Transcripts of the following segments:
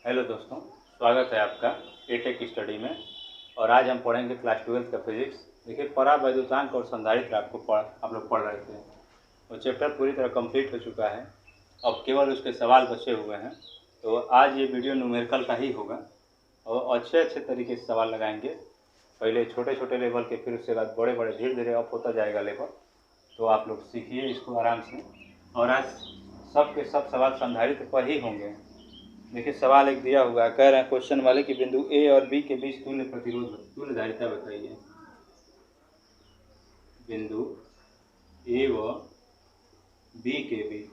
Hello दोस्तों, स्वागत है आपका एटेक स्टडी में। और आज हम पढ़ेंगे क्लास 12 का फिजिक्स। देखिए, परावैद्युतांक और संधारित्र आप लोग पढ़ रहे थे। वो चैप्टर पूरी तरह कंप्लीट हो चुका है, अब केवल उसके सवाल बचे हुए हैं। तो आज ये वीडियो न्यूमेरिकल का ही होगा और अच्छे तरीके से सवाल लगाएंगे। पहले छोटे छोटे लेवल के, फिर उसके बाद बड़े बड़े, धीरे धीरे अप होता जाएगा लेवल। तो आप लोग सीखिए इसको आराम से। और आज सब के सब सवाल संधारित्र पर ही होंगे। देखिए, सवाल एक दिया हुआ है, कह रहे हैं क्वेश्चन वाले कि बिंदु ए और बी के बीच तुल्य प्रतिरोध, तुल्य धारिता बताइए। बिंदु ए व बी के बीच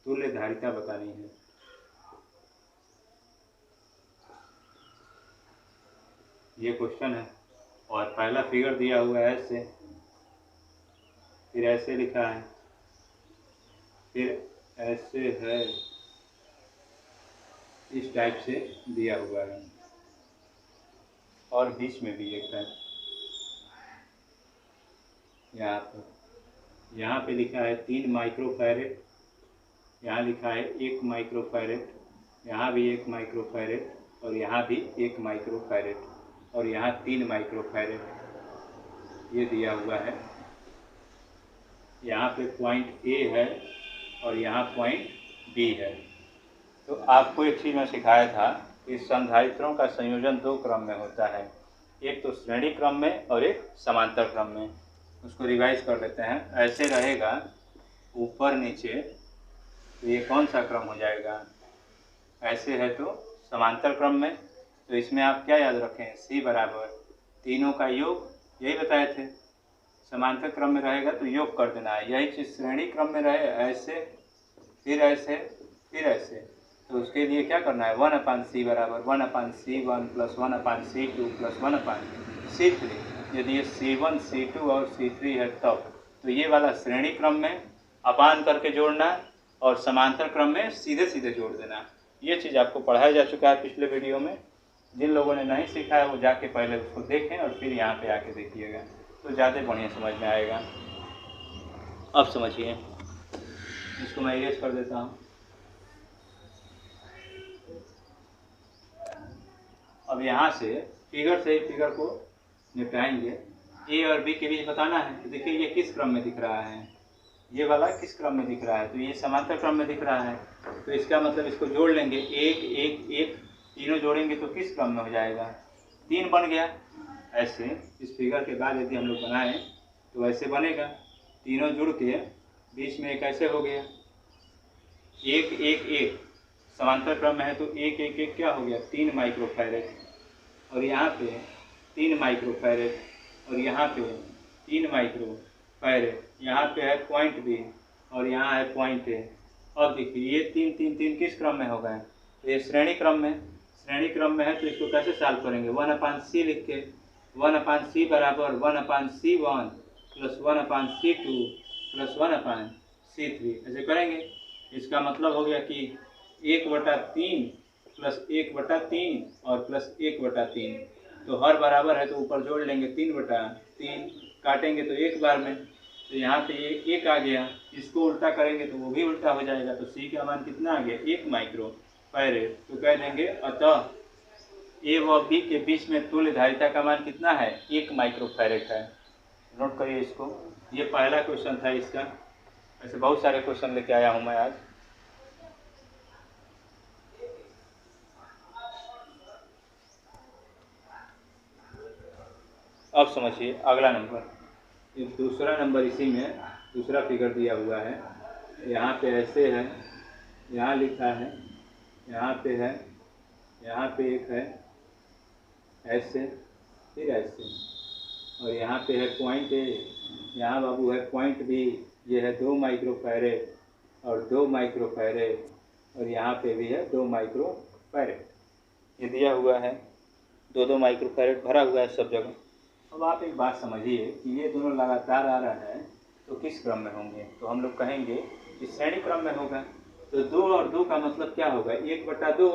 तुल्य धारिता बतानी है। ये क्वेश्चन है और पहला फिगर दिया हुआ है ऐसे, फिर ऐसे लिखा है, फिर ऐसे है, इस टाइप से दिया हुआ है और बीच में भी एक है। यहाँ पे लिखा है 3 माइक्रोफैरेड, यहाँ लिखा है 1 माइक्रोफैरेड, यहाँ भी 1 माइक्रोफैरेड और यहाँ भी 1 माइक्रोफैरेड और यहाँ 3 माइक्रोफैरेड ये दिया हुआ है। यहाँ पे पॉइंट ए है और यहाँ पॉइंट बी है। तो आपको एक चीज़ मैं सिखाया था कि संधारित्रों का संयोजन 2 क्रम में होता है, एक तो श्रेणी क्रम में और एक समांतर क्रम में। उसको रिवाइज कर लेते हैं। ऐसे रहेगा ऊपर नीचे, तो ये कौन सा क्रम हो जाएगा? ऐसे है तो समांतर क्रम में। तो इसमें आप क्या याद रखें, C बराबर तीनों का योग, यही बताए थे। समांतर क्रम में रहेगा तो योग कर देना है। यही चीज़ श्रेणी क्रम में रहे, ऐसे फिर ऐसे फिर ऐसे, तो उसके लिए क्या करना है, 1/c बराबर 1/c1 + 1/c2 + 1/c3। यदि ये C1 C2 और C3 है तब तो ये वाला श्रेणी क्रम में अपान करके जोड़ना और समांतर क्रम में सीधे सीधे जोड़ देना। ये चीज़ आपको पढ़ाया जा चुका है पिछले वीडियो में। जिन लोगों ने नहीं सीखा है वो जाके पहले उसको देखें और फिर यहाँ पे आके देखिएगा, तो ज़्यादा बढ़िया समझ में आएगा। अब समझिए, इसको मैं इरेज कर देता हूँ। अब यहाँ से फिगर से ही फिगर को निपटाएंगे। ए और बी के बीच बताना है। तो देखिए, ये किस क्रम में दिख रहा है, ये वाला किस क्रम में दिख रहा है, तो ये समांतर क्रम में दिख रहा है। तो इसका मतलब इसको जोड़ लेंगे, 1 1 1, तीनों जोड़ेंगे तो किस क्रम में हो जाएगा, 3 बन गया। ऐसे इस फिगर के बाद यदि हम लोग बनाएं तो ऐसे बनेगा, तीनों जुड़ के बीच में एक ऐसे हो गया, 1 1 1 समांतर क्रम में है तो 1 1 1 क्या हो गया, 3 माइक्रोफैरेड और यहाँ पे 3 माइक्रोफैरेड और यहाँ पे 3 माइक्रोफैरेड, यहाँ पे है पॉइंट बी और यहाँ है पॉइंट ए। अब देखिए, ये 3 3 3 किस क्रम में हो गए, तो ये श्रेणी क्रम में, श्रेणी क्रम में है तो इसको कैसे सॉल्व करेंगे, 1/c लिख के, 1/c बराबर 1/c1 + 1/c2 + 1/c3 ऐसे करेंगे। इसका मतलब हो गया कि 1/3 + 1/3 और +1/3, तो हर बराबर है तो ऊपर जोड़ लेंगे 3/3, काटेंगे तो एक बार में, तो यहाँ पे ये 1 आ गया। इसको उल्टा करेंगे तो वो भी उल्टा हो जाएगा, तो C का मान कितना आ गया, 1 माइक्रोफैरेड। तो कह देंगे अतः ए व बी के बीच में तुल्य धारिता का मान कितना है, 1 माइक्रोफैरेड है। नोट करिए इसको। ये पहला क्वेश्चन था इसका। ऐसे बहुत सारे क्वेश्चन लेके आया हूँ मैं आज। अब समझिए अगला नंबर, ये दूसरा नंबर, इसी में दूसरा फिगर दिया हुआ है। यहाँ पे ऐसे है, यहाँ लिखा है, यहाँ पे है, यहाँ पे एक है ऐसे, फिर ऐसे, और यहाँ पे है पॉइंट ए, यहाँ बाबू है पॉइंट बी, ये है 2 माइक्रोफैरेड और 2 माइक्रोफैरेड और यहाँ पे भी है 2 माइक्रोफैरेड। ये दिया हुआ है, 2 माइक्रोफैरेड भरा हुआ है सब जगह। अब आप एक बात समझिए कि ये दोनों लगातार आ रहा है तो किस क्रम में होंगे, तो हम लोग कहेंगे कि श्रेणी क्रम में होगा। तो 2 और 2 का मतलब क्या होगा, 1/2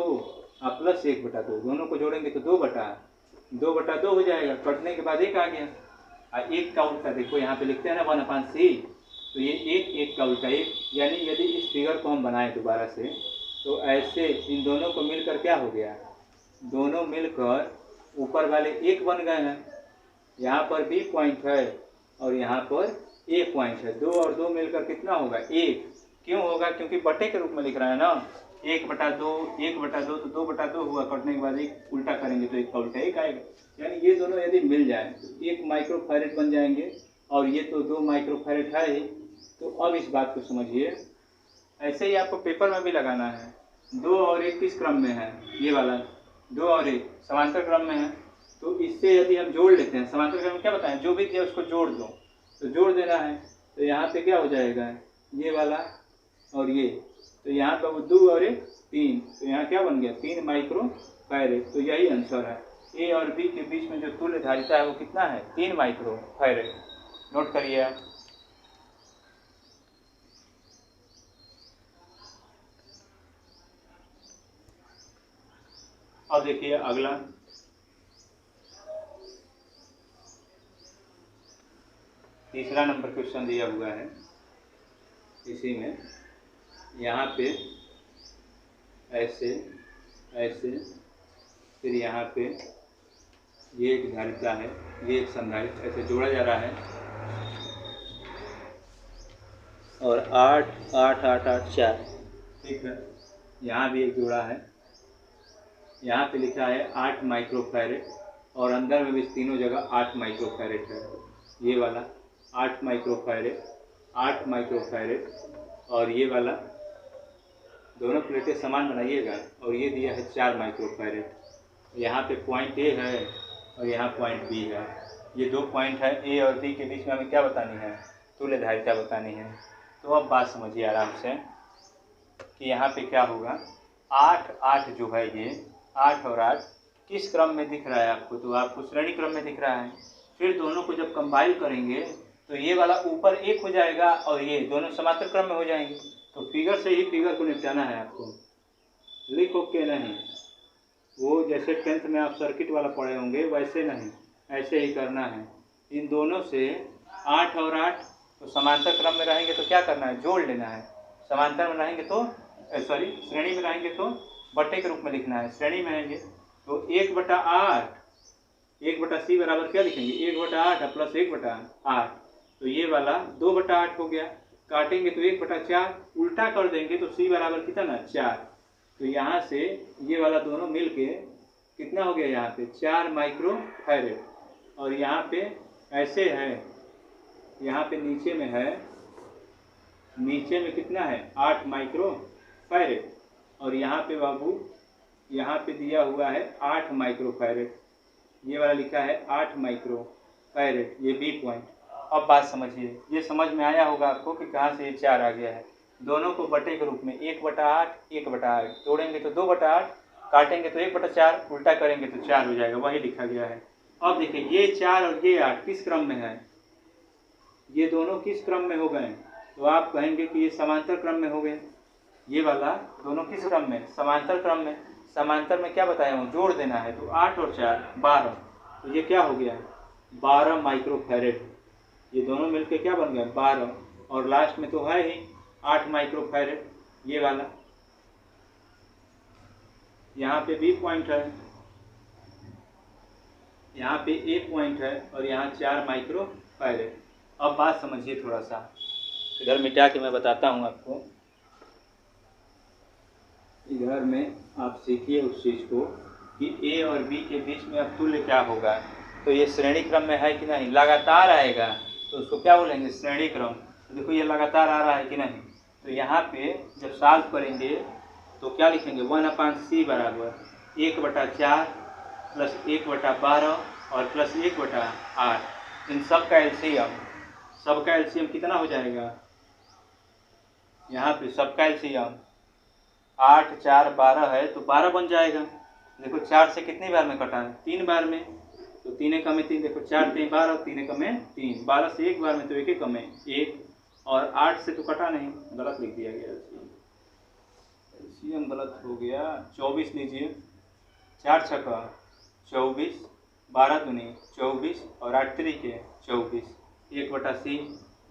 और +1/2, दोनों को जोड़ेंगे तो 2/2 हो जाएगा। कटने के बाद 1 आ गया। और 1 का उल्टा देखो, यहाँ पे लिखते हैं ना 1/c, तो ये एक एक का उल्टा एक, यानी यदि इस फिगर को हम बनाएं दोबारा से तो ऐसे इन दोनों को मिलकर क्या हो गया, दोनों मिलकर ऊपर वाले एक बन गए हैं। यहाँ पर बी पॉइंट है और यहाँ पर ए पॉइंट है, दो और दो मिलकर कितना होगा, एक। क्यों होगा, क्योंकि बटे के रूप में लिख रहा है ना, 1/2 1/2 तो 2/2 हुआ, कटने के बाद एक उल्टा करेंगे तो एक का उल्टा एक आएगा। यानी ये दोनों यदि मिल जाए तो 1 माइक्रोफैरेड बन जाएंगे और ये तो 2 माइक्रोफैरेड है ही। तो अब इस बात को समझिए, ऐसे ही आपको पेपर में भी लगाना है। 2 और 1 किस क्रम में है, ये वाला 2 और 1 समांतर क्रम में है। तो इससे यदि हम जोड़ लेते हैं, समांतर क्रम में क्या बताएं, जो भी दिया उसको जोड़ दो, तो जोड़ देना है। तो यहाँ पे क्या हो जाएगा, ये वाला और ये, तो यहाँ पर वो 2 और 1 3, तो यहाँ क्या बन गया 3 माइक्रोफैरेड। तो यही आंसर है, ए और बी के बीच में जो तुल्य धारिता है वो कितना है, 3 माइक्रोफैरेड। नोट करिए आप। अब देखिए अगला, तीसरा नंबर क्वेश्चन दिया हुआ है। इसी में यहाँ पे ऐसे ऐसे, फिर यहाँ पे ये एक धारिता है, ये एक संधारित्र, ऐसे जोड़ा जा रहा है और 8 8 8 8 4, ठीक है। यहाँ भी एक जोड़ा है, यहाँ पे लिखा है 8 माइक्रोफैरेड और अंदर में भी तीनों जगह 8 माइक्रोफैरेड है। ये वाला 8 माइक्रोफैरेड 8 माइक्रोफैरेड और ये वाला, दोनों प्लेटें समान बनाइएगा, और ये दिया है 4 माइक्रोफैरेड। यहाँ पे पॉइंट ए है और यहाँ पॉइंट बी है। ये 2 पॉइंट है, ए और बी के बीच में हमें क्या बतानी है, तुल्य धारिता बतानी है। तो अब बात समझिए आराम से कि यहाँ पे क्या होगा, 8 8 जो है, ये 8 और 8 किस क्रम में दिख रहा है आपको, तो आपको श्रेणी क्रम में दिख रहा है। फिर दोनों को जब कंबाइन करेंगे तो ये वाला ऊपर एक हो जाएगा और ये दोनों समांतर क्रम में हो जाएंगे। तो फिगर से ही फिगर को निपटाना है आपको, लिखो के नहीं, वो जैसे 10th में आप सर्किट वाला पढ़े होंगे वैसे नहीं, ऐसे ही करना है। इन दोनों से 8 और 8 तो समांतर क्रम में रहेंगे तो क्या करना है, जोड़ लेना है। समांतर में रहेंगे तो सॉरी श्रेणी में रहेंगे तो बट्टे के रूप में लिखना है, श्रेणी में है ये तो 1/8, 1/c बराबर क्या लिखेंगे, 1/8 प्लस 1/8। तो ये वाला 2/8 हो गया, काटेंगे तो 1/4, उल्टा कर देंगे तो c बराबर कितना 4। तो यहाँ से ये वाला दोनों मिल के कितना हो गया, यहाँ पे 4 माइक्रोफैरेड। और यहाँ पे ऐसे है, यहाँ पे नीचे में है, नीचे में कितना है 8 माइक्रोफैरेड और यहाँ पे बाबू, यहाँ पे दिया हुआ है 8 माइक्रोफैरेड, ये वाला लिखा है 8 माइक्रोफैरेड, ये बी पॉइंट। अब बात समझिए, ये समझ में आया होगा आपको कि कहाँ से ये 4 आ गया है। दोनों को बटे के रूप में 1/8 1/8, तोड़ेंगे तो 2/8, काटेंगे तो 1/4, उल्टा करेंगे तो 4 हो जाएगा, वही लिखा गया है। अब देखिए ये 4 और ये 8 किस क्रम में है, ये दोनों किस क्रम में हो गए, तो आप कहेंगे कि ये समांतर क्रम में हो गए। ये वाला दोनों किस क्रम में, समांतर क्रम में। समांतर में क्या बताया हूँ, जोड़ देना है, तो 8 और 4 12, तो ये क्या हो गया 12 माइक्रोफैरेड। ये दोनों मिलकर क्या बन गया 12, और लास्ट में तो है ही 8 माइक्रोफैरेड ये वाला। यहाँ पे बी पॉइंट है, यहाँ पे ए पॉइंट है और यहाँ 4 माइक्रोफैरेड। अब बात समझिए थोड़ा सा, इधर मिटा के मैं बताता हूँ आपको। इधर में आप सीखिए उस चीज़ को कि ए और बी के बीच में अब तुल्य क्या होगा। तो ये श्रेणी क्रम में है कि नहीं, लगातार आएगा तो उसको क्या बोलेंगे, श्रेणी क्रम। तो देखो ये लगातार आ रहा है कि नहीं, तो यहाँ पे जब सॉल्व करेंगे तो क्या लिखेंगे, 1/c बराबर 1/4 प्लस 1/12 और प्लस 1/8। इन सब का एलसीएम कितना हो जाएगा, यहाँ पे सबका एलसीएम 8 4 12 है तो 12 बन जाएगा। देखो 4 से कितनी बार में कटा है, 3 बार में, तो 3 कम 3, देखो 4 3 12, 3 कम 3, 12 से एक बार में तो 1 कम 1, और 8 से तो कटा नहीं, गलत लिख दिया गया, एलसीएम गलत हो गया। 24 लीजिए, 4 छक्का 24, 12 दूनी 24 और 8 3 के 24, 1/c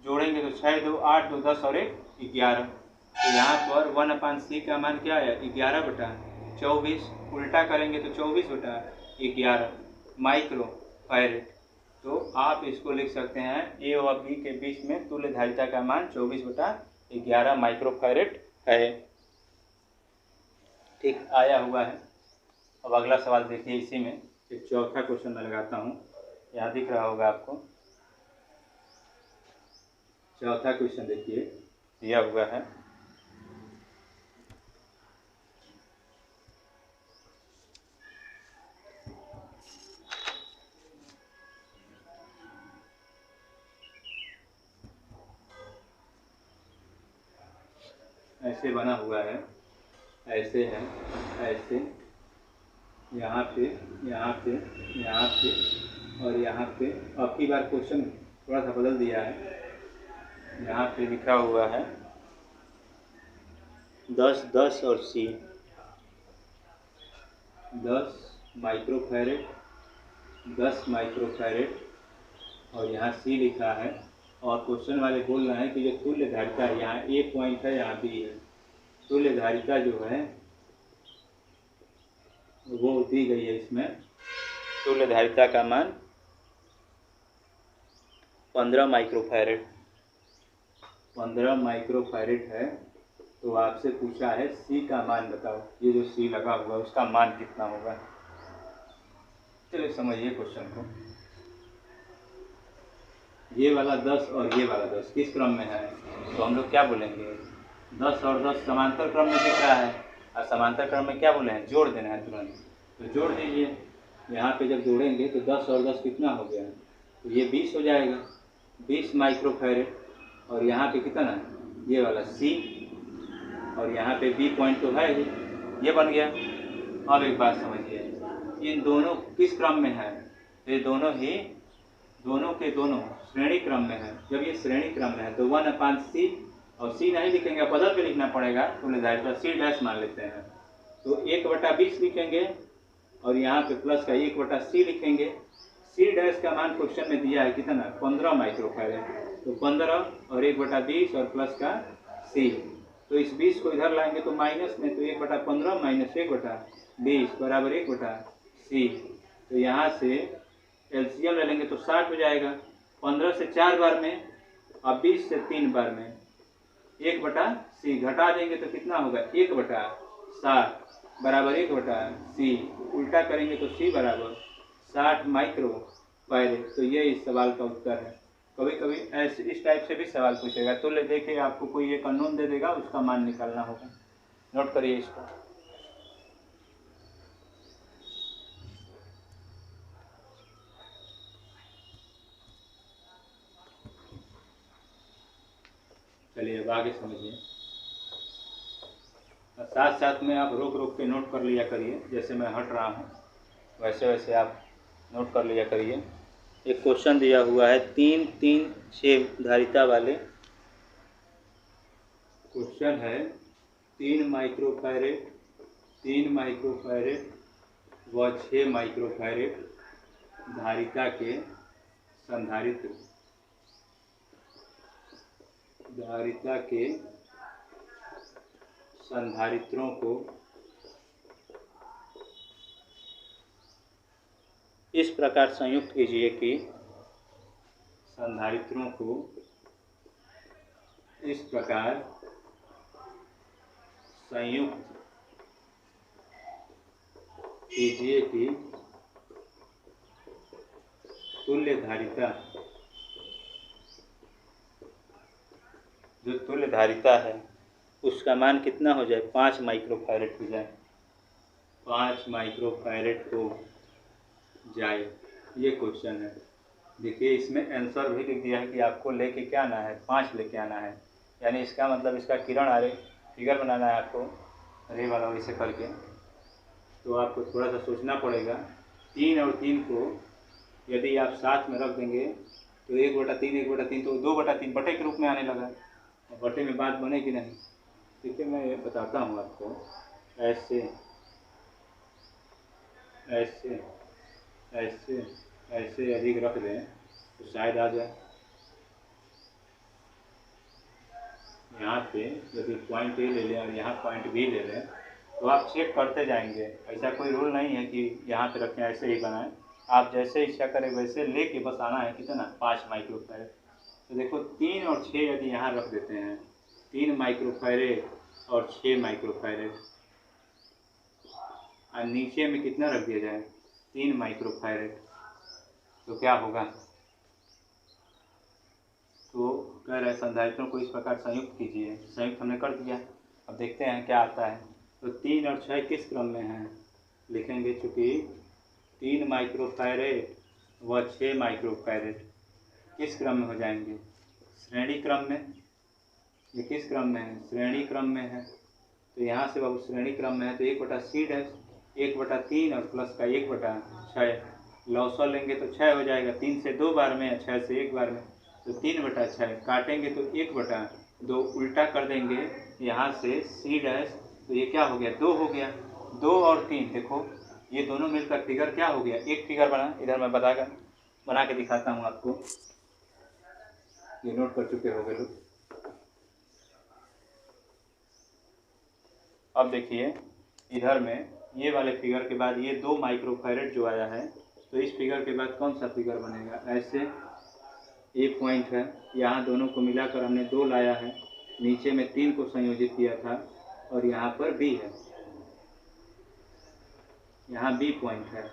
जोड़ेंगे तो 6 2 8 2 10 और 1 11। तो यहाँ पर 1/c का मान क्या है 11/24। उल्टा करेंगे तो 24/11 माइक्रो फैरेड। तो आप इसको लिख सकते हैं ए और बी के बीच में तुल्य धारिता का मान 24/11 माइक्रो फैरेड है। ठीक आया हुआ है। अब अगला सवाल देखिए, इसी में एक चौथा क्वेश्चन मैं लगाता हूँ, यहाँ दिख रहा होगा आपको। चौथा क्वेश्चन देखिए दिया हुआ है। ऐसे बना हुआ है, ऐसे है, ऐसे, यहाँ पे, यहाँ पे, यहाँ पे और यहाँ पे। अब की बार क्वेश्चन थोड़ा सा बदल दिया है। यहाँ पे लिखा हुआ है 10 10 और C 10 माइक्रोफैरेड 10 माइक्रोफैरेड और यहाँ C लिखा है। और क्वेश्चन वाले बोल रहे हैं कि जो तुल्य धारिता है, यहाँ A पॉइंट है, यहाँ B है। तुल्य धारिता जो है वो दी गई है इसमें। तुल्य धारिता का मान 15 माइक्रोफैरेड 15 माइक्रोफैरेड है। तो आपसे पूछा है C का मान बताओ। ये जो C लगा हुआ है उसका मान कितना होगा। चलिए समझिए क्वेश्चन को। ये वाला 10 और ये वाला 10 किस क्रम में है, तो हम लोग क्या बोलेंगे 10 और 10 समांतर क्रम में दिख रहा है। और समांतर क्रम में क्या बोले हैं, जोड़ देना है तुरंत। तो जोड़ दीजिए। यहाँ पे जब जोड़ेंगे तो 10 और 10 कितना हो गया, तो ये 20 हो जाएगा, 20 माइक्रोफैरेड। और यहाँ पे कितना है, ये वाला C और यहाँ पे B पॉइंट तो है ही, ये बन गया। अब एक बात समझिए, इन दोनों किस क्रम में है, ये दोनों ही दोनों के दोनों श्रेणी क्रम में है। जब ये श्रेणी क्रम में है तो 1/c और C नहीं लिखेंगे, बदल के लिखना पड़ेगा। तुल्य धारिता C डैश मान लेते हैं, तो 1/20 लिखेंगे और यहाँ पे प्लस का 1/c लिखेंगे। C डैश का मान क्वेश्चन में दिया है कितना, 15 माइक्रोफैरेड। तो 15 और 1/20 और प्लस का C। तो इस 20 को इधर लाएंगे तो माइनस में, तो 1/15 माइनस 1/20 बराबर 1/c। तो यहाँ से एलसीएम ले लेंगे तो 60 हो जाएगा। 15 से 4 बार में और 20 से 3 बार में 1/c घटा देंगे तो कितना होगा 1/60 बराबर 1/c। उल्टा करेंगे तो C बराबर 60 माइक्रोफैरेड। तो ये इस सवाल का उत्तर है। कभी कभी ऐसे इस टाइप से भी सवाल पूछेगा, तो ले देखिए आपको कोई एक अननोन दे देगा, उसका मान निकालना होगा। नोट करिए इसको। चलिए अब आगे समझिए। साथ साथ में आप रोक रोक के नोट कर लिया करिए, जैसे मैं हट रहा हूँ वैसे वैसे आप नोट कर लिया करिए। एक क्वेश्चन दिया हुआ है 3 3 6 धारिता वाले। क्वेश्चन है 3 माइक्रोफैरेड 3 माइक्रोफैरेड व 6 माइक्रोफैरेड धारिता के संधारित्र धारिता के संधारित्रों को इस प्रकार संयुक्त कीजिए कि संधारित्रों को इस प्रकार संयुक्त कीजिए कि तुल्य धारिता जो तुल्य धारिता है उसका मान कितना हो जाए, 5 माइक्रोफैरेड हो जाए, 5 माइक्रोफैरेड हो जाए। ये क्वेश्चन है। देखिए इसमें आंसर भी लिख दिया है कि आपको लेके क्या आना है, 5 लेके आना है। यानी इसका मतलब इसका किरण आरेख फिगर बनाना है आपको, रे वाला वैसे करके। तो आपको थोड़ा सा सोचना पड़ेगा। 3 और 3 को यदि आप साथ में रख देंगे तो 1/3 1/3 तो 2/3 बटे के रूप में आने लगा। और बटे में बात बनेगी नहीं। देखिए मैं ये बताता हूँ आपको, ऐसे ऐसे ऐसे ऐसे अधिक रख दें तो शायद आ जाए। यहाँ पे यदि पॉइंट ए ले लें और यहाँ पॉइंट बी ले लें तो आप चेक करते जाएंगे। ऐसा कोई रूल नहीं है कि यहाँ पे रखें ऐसे ही बनाएं, आप जैसे इच्छा करें वैसे लेके बस आना है। कितना 5 माइक्रोफैरेड। तो देखो 3 और 6 यदि यहाँ रख देते हैं, 3 माइक्रोफैरेड और 6 माइक्रोफैरेड, और नीचे में कितना रख दिया जाए 3 माइक्रोफैरेड, तो क्या होगा। तो कह रहे संधारित्रों को इस प्रकार संयुक्त कीजिए। संयुक्त हमने कर दिया, अब देखते हैं क्या आता है। तो 3 और 6 किस क्रम में हैं, लिखेंगे चूँकि 3 माइक्रोफैरेड व 6 माइक्रोफैरेड किस क्रम में हो जाएंगे, श्रेणी क्रम में। ये किस क्रम में है, श्रेणी क्रम में है। तो यहाँ से बाबू श्रेणी क्रम में है तो 1/c है, 1/3 और प्लस का 1/6, लौसर लेंगे तो 6 हो जाएगा। 3 से 2 बार में या 6 से 1 बार में, तो 3/6 काटेंगे तो 1/2 उल्टा कर देंगे यहाँ से c डैश, तो ये क्या हो गया 2 हो गया। 2 और 3 देखो ये दोनों मिलकर फिगर क्या हो गया, एक फिगर बना। इधर मैं बना के दिखाता हूँ आपको, ये नोट कर चुके हो गए लोग। अब देखिए इधर में ये वाले फिगर के बाद ये 2 माइक्रोफैरेड जो आया है, तो इस फिगर के बाद कौन सा फिगर बनेगा, ऐसे ए पॉइंट है, यहाँ दोनों को मिलाकर हमने 2 लाया है, नीचे में 3 को संयोजित किया था और यहाँ पर बी है, यहाँ बी पॉइंट है।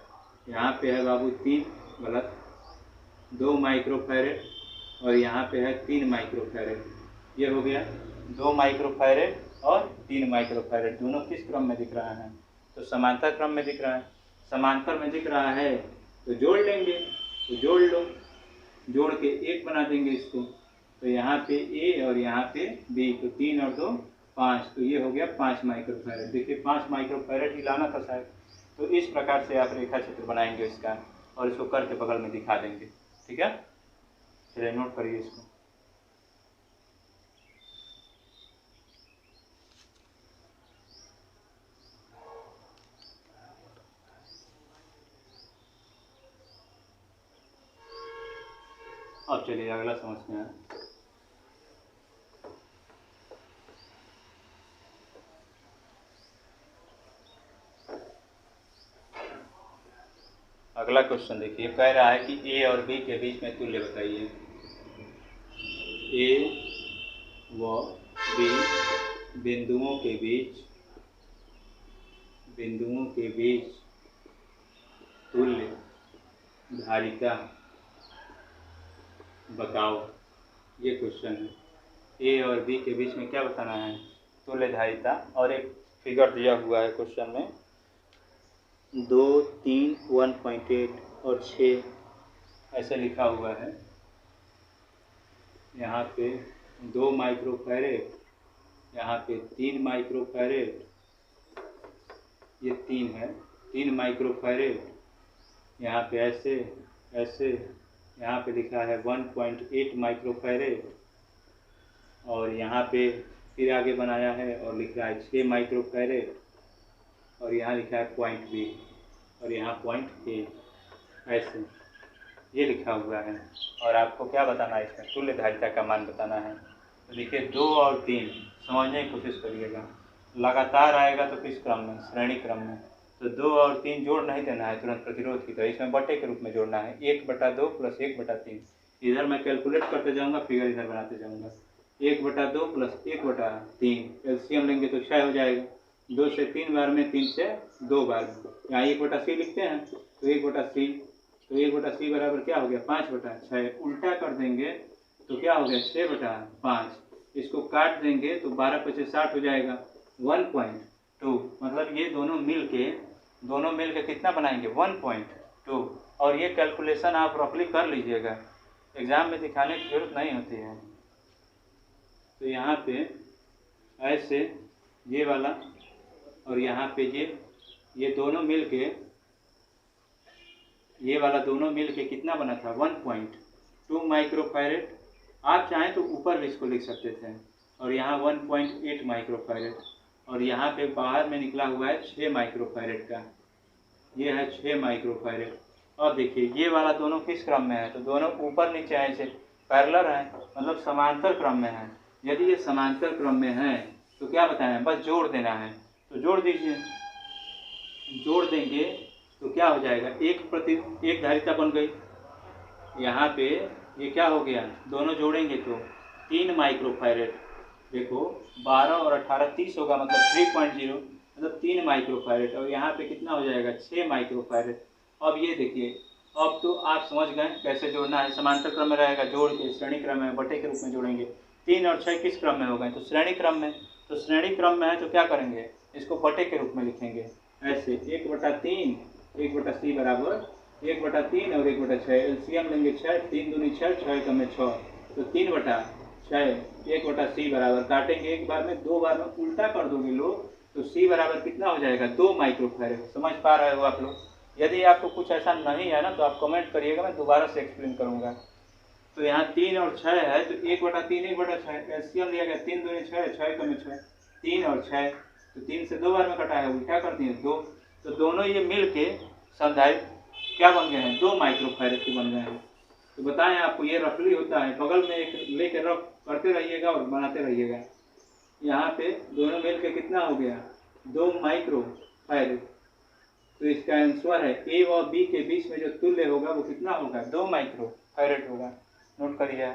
यहाँ पे है बाबू 3, गलत, 2 माइक्रोफैरेड और यहाँ पे है 3 माइक्रोफैरेड। ये हो गया 2 माइक्रोफैरेड और 3 माइक्रोफैरेड, दोनों किस क्रम में दिख रहा है, तो समांतर क्रम में दिख रहा है। समांतर में दिख रहा है तो जोड़ लेंगे, तो जोड़ लो, जोड़ के 1 बना देंगे इसको। तो यहाँ पे ए और यहाँ पे बी, तो 3 और 2 5, तो ये हो गया 5 माइक्रोफैरेड। देखिए 5 माइक्रोफैरेड ही लाना था शायद। तो इस प्रकार से आप रेखा चित्र बनाएंगे इसका और इसको करके बगल में दिखा देंगे, ठीक है। चलिए नोट करिए इसको। अब चलिए अगला समझते हैं। अगला क्वेश्चन देखिए, कह रहा है कि ए और बी के बीच में तुल्य बताइए। ए व बी बिंदुओं के बीच तुल्य धारिता बताओ, ये क्वेश्चन है। ए और बी के बीच में क्या बताना है, तुल्य धारिता। और एक फिगर दिया हुआ है क्वेश्चन में, 2, 3, 1.8 और 6 ऐसे लिखा हुआ है। यहाँ पे 2 माइक्रोफैरेड, यहाँ पे 3 माइक्रोफैरेड, ये 3 है, 3 माइक्रोफैरेड, यहाँ पे ऐसे ऐसे, यहाँ पे लिखा है 1.8 माइक्रोफैरेड, और यहाँ पे फिर आगे बनाया है और लिख रहा है 6 माइक्रोफैरेड, और यहाँ लिखा है पॉइंट बी और यहाँ पॉइंट ए, ऐसे ये लिखा हुआ है। और आपको क्या बताना है, इसमें तुल्य धारिता का मान बताना है। तो देखिए 2 और 3 समझने की कोशिश करिएगा, लगातार आएगा तो किस क्रम में, श्रेणी क्रम में। तो 2 और 3 जोड़ नहीं देना है तुरंत प्रतिरोध की तरह, इसमें बटे के रूप में जोड़ना है, 1/2 प्लस 1/3। इधर मैं कैलकुलेट करते जाऊँगा, फिगर इधर बनाते जाऊँगा। 1/2 प्लस 1/3, एलसीएम लेंगे तो 6 हो जाएगा। 2 से 3 बार में, 3 से 2 बार में, यहाँ 1/c लिखते हैं तो 1/c, तो 1/c बराबर क्या हो गया 5/6। उल्टा कर देंगे तो क्या हो गया 6/5। इसको काट देंगे तो 12×5 = 60 हो जाएगा। 1.2 मतलब ये दोनों मिल के कितना बनाएंगे 1.2। और ये कैलकुलेशन आप रफली कर लीजिएगा, एग्जाम में दिखाने की जरूरत नहीं होती है। तो यहाँ पे ऐसे ये वाला और यहाँ पे ये दोनों मिल के, ये वाला दोनों मिल के कितना बना था 1.2 माइक्रोफैरेड। आप चाहें तो ऊपर भी इसको लिख सकते थे। और यहाँ 1.8 माइक्रोफैरेड, और यहाँ पे बाहर में निकला हुआ है 6 माइक्रोफैरेड का, ये है 6 माइक्रोफैरेड। और देखिए ये वाला दोनों किस क्रम में है, तो दोनों ऊपर नीचे ऐसे पैरेलल है, मतलब समांतर क्रम में है। यदि ये समांतर क्रम में है तो क्या बताना है, बस जोड़ देना है। तो जोड़ दीजिए, जोड़ देंगे तो क्या हो जाएगा, एक धारिता बन गई। यहाँ पे ये क्या हो गया, दोनों जोड़ेंगे तो 3 माइक्रोफैरेड। देखो 12 और 18 30 होगा, मतलब 3.0 मतलब 3 माइक्रोफैरेड। और यहाँ पे कितना हो जाएगा, 6 माइक्रोफैरेड। अब ये देखिए, अब तो आप समझ गए कैसे जोड़ना है। समांतर क्रम में रहेगा, जोड़ के श्रेणी क्रम में बटे के रूप में जोड़ेंगे। 3 और 6 किस क्रम में हो गए, तो श्रेणी क्रम में। तो श्रेणी क्रम में है तो क्या करेंगे, इसको बटे के रूप में लिखेंगे ऐसे, 1/3 1/c बराबर 1/3 और 1/6। एलसीएम लेंगे 6, 3 दूनी 6, 6 कम में 6, तो 3/6 1/c बराबर, काटेंगे एक बार में, 2 बार में उल्टा कर दोगे लोग तो c बराबर कितना हो जाएगा, 2 माइक्रोफैरेड। समझ पा रहे हो आप लोग। यदि आपको कुछ ऐसा नहीं है ना तो आप कमेंट करिएगा, मैं दोबारा से एक्सप्लेन करूंगा। तो यहाँ 3 और 6 है तो 1/3 1/6, एलसीएम लिया गया 3 दूनी 6, 6 कम में 6, 3 और 6, तो 3 से 2 बार में कटा है, उल्टा कर दिए 2, तो दोनों ये मिल के संधारित्र क्या बन गए हैं, 2 माइक्रोफैरेड के बन गए हैं। तो बताएं आपको, ये रफली होता है, बगल में एक लेके रफ करते रहिएगा और बनाते रहिएगा। यहाँ पे दोनों मिल के कितना हो गया, 2 माइक्रोफैरेड। तो इसका आंसर है ए और बी के बीच में जो तुल्य होगा वो कितना होगा, 2 माइक्रोफैरेड होगा। नोट करिए।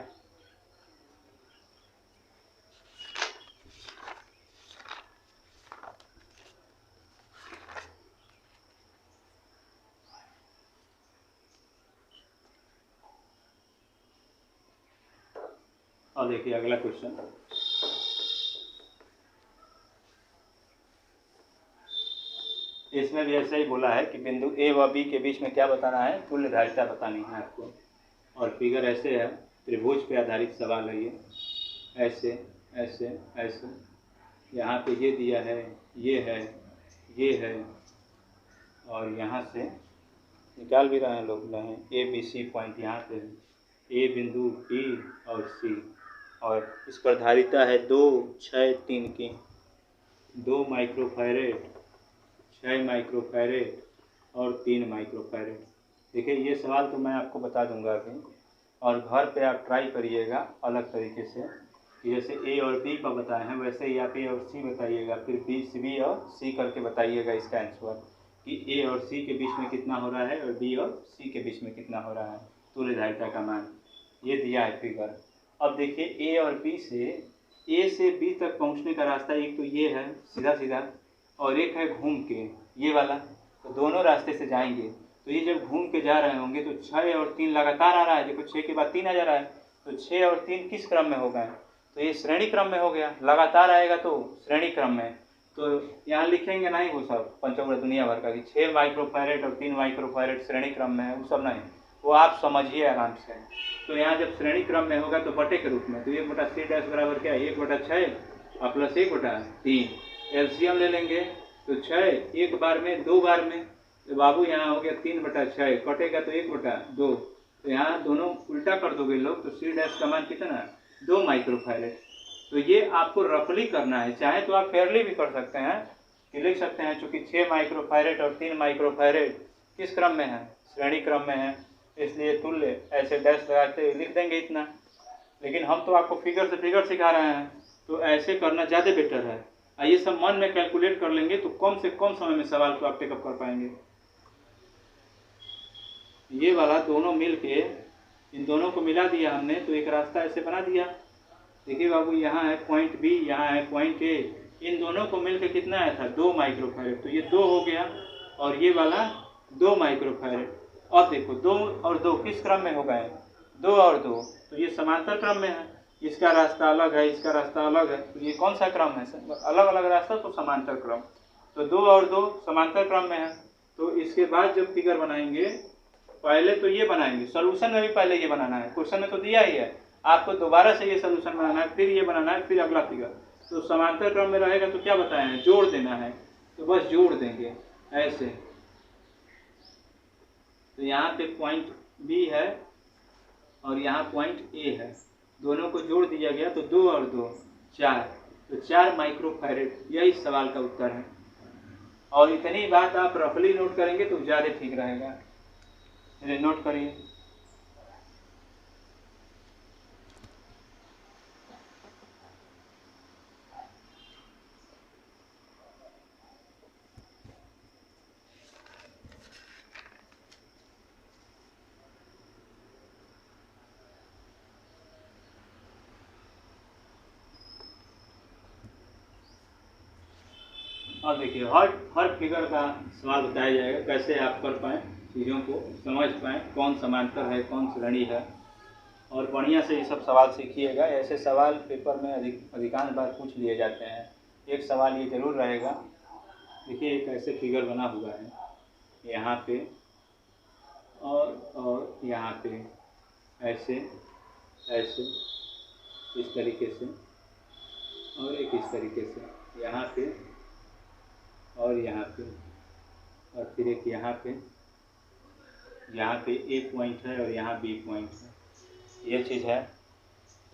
और देखिए अगला क्वेश्चन, इसमें भी ऐसा ही बोला है कि बिंदु ए व बी के बीच में क्या बताना है, तुल्य धारिता बतानी है आपको। और फिगर ऐसे है, त्रिभुज पे आधारित सवाल है ये, ऐसे ऐसे ऐसे। यहाँ पे ये दिया है, ये है, ये है, और यहाँ से निकाल भी रहे हैं लोग, नहीं ए बी सी पॉइंट यहाँ पे है, ए बिंदु बी और सी, और इस पर धारिता है 2 6 3 की, 2 माइक्रोफैरेड, 6 माइक्रोफैरेड और 3 माइक्रोफैरेड। देखिए ये सवाल तो मैं आपको बता दूंगा अभी, और घर पे आप ट्राई करिएगा अलग तरीके से, कि जैसे ए और बी का बताए हैं वैसे ही आप ए और सी बताइएगा, फिर बी और सी करके बताइएगा इसका आंसर, कि ए और सी के बीच में कितना हो रहा है और बी और सी के बीच में कितना हो रहा है तुल्य धारिता का मान। ये दिया है फिगर। अब देखिए ए और बी से, ए से बी तक पहुंचने का रास्ता एक तो ये है सीधा सीधा, और एक है घूम के ये वाला। तो दोनों रास्ते से जाएंगे, तो ये जब घूम के जा रहे होंगे तो 6 और 3 लगातार आ रहा है, देखो 6 के बाद 3 आ जा रहा है, तो 6 और 3 किस क्रम में हो गए, तो ये श्रेणी क्रम में हो गया, लगातार आएगा तो श्रेणी क्रम में। तो यहाँ लिखेंगे नहीं वो सब पंचौरा दुनिया भर का कि 6 माइक्रोफैरेड और 3 माइक्रोफैरेड श्रेणी क्रम में है, वो सब नहीं, वो आप समझिए आराम से। तो यहाँ जब श्रेणी क्रम में होगा तो बटे के रूप में, तो 1/c' बराबर क्या है, 1/6 और प्लस 1/3। एलसीएम ले लेंगे तो 6 एक बार में, 2 बार में, तो बाबू यहाँ हो गया 3/6, कटेगा तो 1/2, तो यहाँ दोनों उल्टा कर दोगे लोग तो c' का मान कितना, 2 माइक्रोफैरेड। तो ये आपको रफली करना है, चाहे तो आप फेयरली भी कर सकते हैं कि लिख सकते हैं चूँकि 6 माइक्रोफैरेड और 3 माइक्रोफैरेड किस क्रम में है, श्रेणी क्रम में है, इसलिए तुल्य ऐसे डैश लगाते लिख देंगे इतना। लेकिन हम तो आपको फिगर से फिगर सिखा रहे हैं, तो ऐसे करना ज़्यादा बेटर है। ये सब मन में कैलकुलेट कर लेंगे तो कम से कम समय में सवाल को आप टेकअप कर पाएंगे। ये वाला दोनों मिल के, इन दोनों को मिला दिया हमने तो एक रास्ता ऐसे बना दिया। देखिए बाबू यहाँ है पॉइंट बी, यहाँ है पॉइंट ए, इन दोनों को मिल के कितना आया था, 2 माइक्रोफैरेड, तो ये 2 हो गया और ये वाला 2 माइक्रोफैरेड। और देखो 2 और 2 किस क्रम में हो गए, 2 और 2, तो ये समांतर क्रम में है, इसका रास्ता अलग है, इसका रास्ता अलग है, तो ये कौन सा क्रम है, अलग अलग रास्ता तो समांतर क्रम। तो 2 और 2 समांतर क्रम में है। तो इसके बाद जब फिगर बनाएंगे, पहले तो ये बनाएंगे, सोल्यूशन में भी पहले ये बनाना है, क्वेश्चन में तो दिया ही है, आपको दोबारा से ये सोल्यूशन बनाना है, फिर ये बनाना है, फिर अगला फिगर। तो समांतर क्रम में रहेगा तो क्या बताए हैं, जोड़ देना है, तो बस जोड़ देंगे ऐसे। तो यहाँ पे पॉइंट बी है और यहाँ पॉइंट ए है, दोनों को जोड़ दिया गया तो 2 और 2 4, तो 4 माइक्रोफैरेड, यही सवाल का उत्तर है। और इतनी बात आप रफली नोट करेंगे तो ज़्यादा ठीक रहेगा। नोट करिए। और देखिए हर फिगर का सवाल बताया जाएगा, कैसे आप कर पाएँ, चीज़ों को समझ पाएँ, कौन समांतर है, कौन श्रेणी है, और बढ़िया से ये सब सवाल सीखिएगा। ऐसे सवाल पेपर में अधिकांश बार पूछ लिए जाते हैं। एक सवाल ये ज़रूर रहेगा, देखिए एक ऐसे फिगर बना हुआ है यहाँ पे और यहाँ पे, ऐसे ऐसे इस तरीके से, और एक इस तरीके से, यहाँ पे और यहाँ पे, और फिर एक यहाँ पे ए पॉइंट है और यहाँ बी पॉइंट है, ये चीज़ है।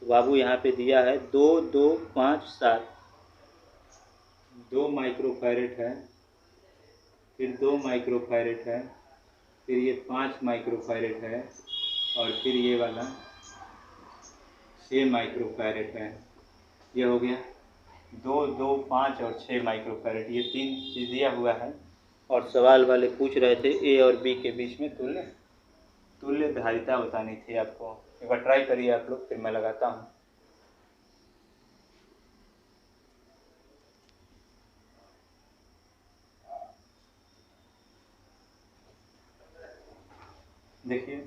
तो बाबू यहाँ पे दिया है 2 2 5 7, 2 माइक्रोफैरेड है, फिर 2 माइक्रोफैरेड है, फिर ये 5 माइक्रोफैरेड है, और फिर ये वाला 6 माइक्रोफैरेड है। ये हो गया 2 2 5 और 6 माइक्रोफैरेड, ये 3 चीज़ दिया हुआ है। और सवाल वाले पूछ रहे थे ए और बी के बीच में तुल्य धारिता बतानी थी आपको। एक बार ट्राई करिए आप लोग, फिर मैं लगाता हूँ। देखिए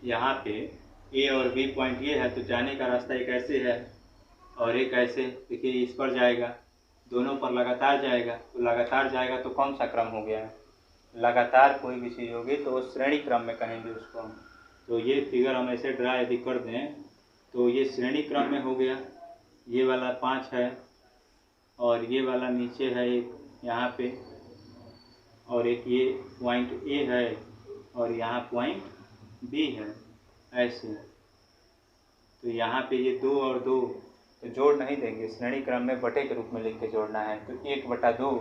यहाँ पे ए और बी पॉइंट ये है, तो जाने का रास्ता एक ऐसे है और एक ऐसे। देखिए इस पर जाएगा, दोनों पर लगातार जाएगा, तो लगातार जाएगा तो कौन सा क्रम हो गया? लगातार कोई भी चीज़ होगी तो श्रेणी क्रम में कहेंगे उसको हम। तो ये फिगर हम ऐसे ड्रा यदि कर दें तो ये श्रेणी क्रम में हो गया। ये वाला 5 है और ये वाला नीचे है एक यहाँ पे, और एक ये पॉइंट ए है और यहाँ पॉइंट बी है, ऐसे। तो यहाँ पे ये 2 और 2 तो जोड़ नहीं देंगे, श्रेणी क्रम में बटे के रूप में लिख के जोड़ना है। तो 1/2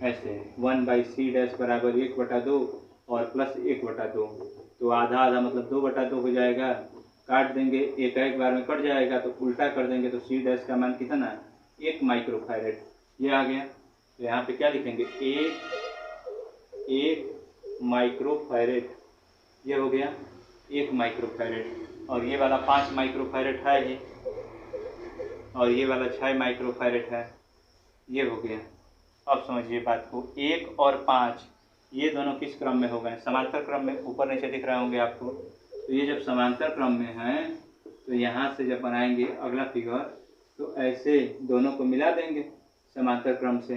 ऐसे 1/c' बराबर 1/2 और प्लस 1/2, तो आधा आधा मतलब 2/2 हो जाएगा। काट देंगे, एक बार में कट जाएगा, तो उल्टा कर देंगे तो c' का मान कितना है? 1 माइक्रोफैरेड, ये आ गया। तो यहाँ पे क्या लिखेंगे? 1 माइक्रोफैरेड, ये हो गया 1 माइक्रोफैरेड। और ये वाला 5 माइक्रोफैरेड है ही, और ये वाला 6 माइक्रोफैरेड है, ये हो गया। अब समझिए बात को, 1 और 5 ये दोनों किस क्रम में हो गए? समांतर क्रम में। ऊपर नीचे दिख रहे होंगे आपको। तो ये जब समांतर क्रम में है तो यहाँ से जब बनाएंगे अगला फिगर तो ऐसे दोनों को मिला देंगे समांतर क्रम से,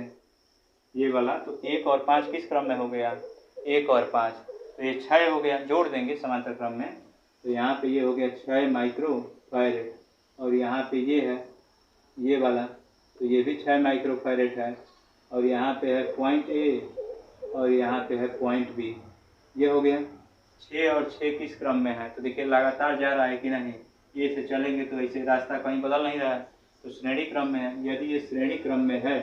ये वाला। तो 1 और 5 किस क्रम में हो गया? 1 और 5, तो ये 6 हो गया, जोड़ देंगे समांतर क्रम में। तो यहाँ पे ये हो गया 6 माइक्रोफैरेड, और यहाँ पे ये है ये वाला, तो ये भी 6 माइक्रोफैरेड है, और यहाँ पे है पॉइंट ए और यहाँ पे है पॉइंट बी, ये हो गया। 6 और 6 किस क्रम में है? तो देखिए लगातार जा रहा है कि नहीं? ये से चलेंगे तो ऐसे रास्ता कहीं बदल नहीं रहा है, तो श्रेणी क्रम में है। यदि ये श्रेणी क्रम में है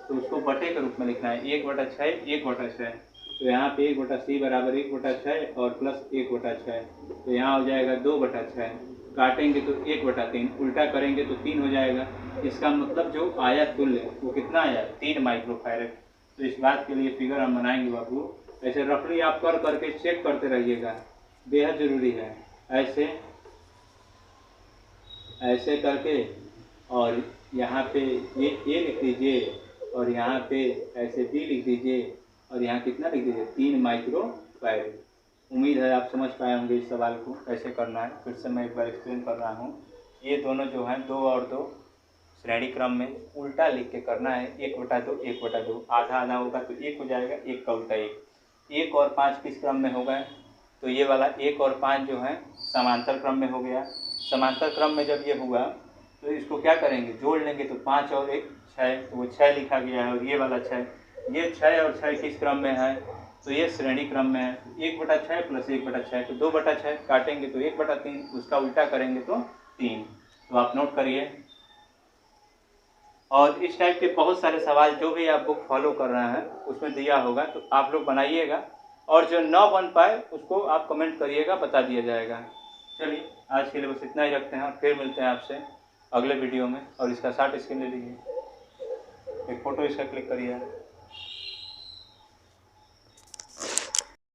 तो उसको बटे के रूप में लिखना है, 1/6 1/6। तो यहाँ पे 1/c बराबर 1/6 और प्लस 1/6, तो यहाँ हो जाएगा 2/6। काटेंगे तो 1/3, उल्टा करेंगे तो 3 हो जाएगा। इसका मतलब जो आया तुल्य वो कितना आया? 3 माइक्रोफैरेड। तो इस बात के लिए फिगर हम बनाएंगे बाबू, ऐसे रफली आप कर करके चेक करते रहिएगा, बेहद ज़रूरी है। ऐसे करके, और यहाँ पे ये ए लिख दीजिए, और यहाँ पे ऐसे बी लिख दीजिए, और यहाँ कितना लिख दीजिए? 3 माइक्रोफैरेड। उम्मीद है आप समझ पाए होंगे इस सवाल को कैसे करना है। फिर से मैं एक बार एक्सप्लेन कर रहा हूँ। ये दोनों जो हैं 2 और 2 श्रेणी क्रम में उल्टा लिख के करना है, 1/2 1/2, आधा आधा होगा तो 1 हो जाएगा, 1 का उल्टा 1। 1 और 5 किस क्रम में हो गए? तो ये वाला 1 और 5 जो है समांतर क्रम में हो गया। समांतर क्रम में जब ये हुआ तो इसको क्या करेंगे? जोड़ लेंगे, तो 5 और 1 6, तो वो 6 लिखा गया है। और ये वाला 6, ये 6 और 6 किस क्रम में है? तो ये श्रेणी क्रम में है। 1/6 प्लस 1/6 तो 2/6, काटेंगे तो 1/3, उसका उल्टा करेंगे तो 3। तो आप नोट करिए। और इस टाइप के बहुत सारे सवाल जो भी आप बुक फॉलो कर रहे हैं उसमें दिया होगा, तो आप लोग बनाइएगा, और जो न बन पाए उसको आप कमेंट करिएगा, बता दिया जाएगा। चलिए आज के लिए बस इतना ही रखते हैं, और फिर मिलते हैं आपसे अगले वीडियो में। और इसका शॉर्ट स्क्रीन ले लीजिए, एक फ़ोटो इसका क्लिक करिए।